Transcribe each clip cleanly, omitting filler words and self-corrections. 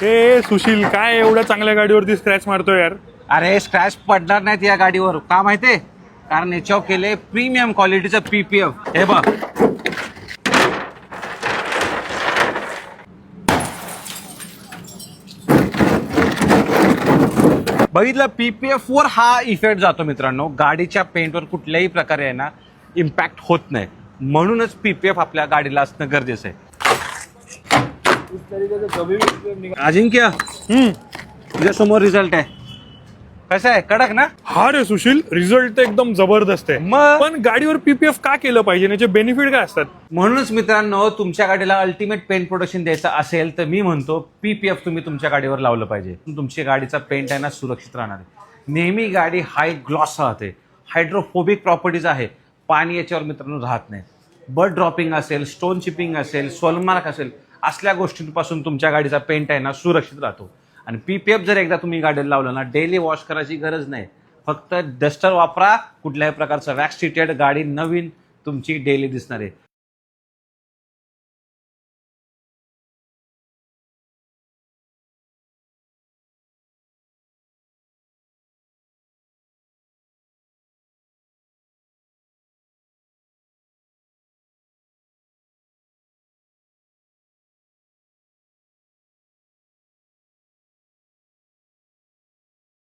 ए सुशील, काय एवढ्या चांगल्या गाडीवरती स्क्रॅच मारतोय यार? अरे स्क्रॅच पडणार नाहीत या गाडीवर, का माहितीये? कारण याच्यावर केले प्रीमियम क्वालिटीचं PPF. हे बघ, बघितलं, PPF वर हा इफेक्ट जातो मित्रांनो. गाडीच्या पेंटवर कुठल्याही प्रकारे आहे ना इम्पॅक्ट होत नाही, म्हणूनच PPF आपल्या गाडीला असणं गरजेचं आहे. अजिंक्य, तुझ्या समोर रिझल्ट आहे. कसं आहे, कडक ना? हा रे सुशील, रिझल्ट एकदम जबरदस्त आहे. मग? पण गाडीवर PPF का केलं पाहिजे? याचे बेनिफिट काय असतात? म्हणूनच मित्रांनो, तुमच्या गाडीला अल्टिमेट पेंट प्रोटेक्शन द्यायचं असेल तर मी म्हणतो PPF तुम्ही तुमच्या गाडीवर लावलं पाहिजे. तुमची गाडीचा पेंट आहे ना सुरक्षित राहणार आहे. नेहमी गाडी हाय ग्लॉस राहते, हायड्रोफोबिक प्रॉपर्टीज आहे, पाणी याच्यावर मित्रांनो राहत नाही. बर्ड ड्रॉपिंग असेल, स्टोन चिपिंग असेल, सोलमार्क असेल, असल्या गोष्टींपासून तुमच्या गाडीचा पेंट आहे ना सुरक्षित राहतो. आणि PPF जर एकदा तुम्ही गाडीला लावलं ना, डेली वॉश करायची गरज नाही. फक्त डस्टर वापरा, कुठल्याही प्रकारचं वॅक्स ट्रीटेड, गाडी नवीन तुमची डेली दिसणार आहे.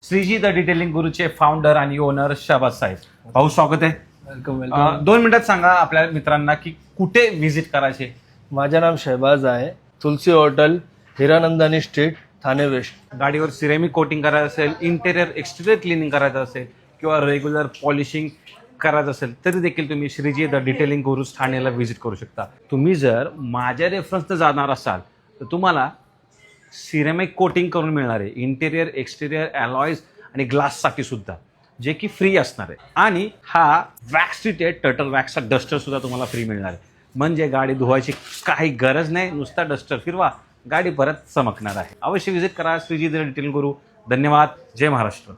श्रीजी द डिटेलिंग गुरुचे फाउंडर आणि ओनर शहबाज साहेब. भाऊ, स्वागत आहे. Welcome welcome. 2 मिनिटात सांगा आपल्या मित्रांना की कुठे व्हिजिट करायचे. माझं नाव शहबाज आहे. Tulsi hotel, Hiranandani street, Thane west. गाडीवर सिरेमिक कोटिंग करायचं असेल, इंटेरियर एक्सटिरियर क्लिनिंग करायचं असेल किंवा रेग्युलर पॉलिशिंग करायचं असेल तरी देखील तुम्ही श्रीजी द डिटेलिंग गुरुज ठाण्याला व्हिजिट करू शकता. तुम्ही जर माझ्या रेफरन्सनं जाणार असाल तर तुम्हाला सिरेमिक कोटिंग करून मिळणार आहे, इंटेरियर एक्सटिरियर अलॉयज आणि ग्लाससाठी सुद्धा, जे की फ्री असणार आहे. आणि हा वॅक्स ट्रीटेड टर्टल वॅक्सचा डस्टर सुद्धा तुम्हाला फ्री मिळणार आहे. म्हणजे गाडी धुवायची काही गरज नाही, नुसता डस्टर फिरवा, गाडी परत चमकणार आहे. अवश्य व्हिजिट करा श्रीजी द डिटेलिंग गुरु. धन्यवाद. जय महाराष्ट्र.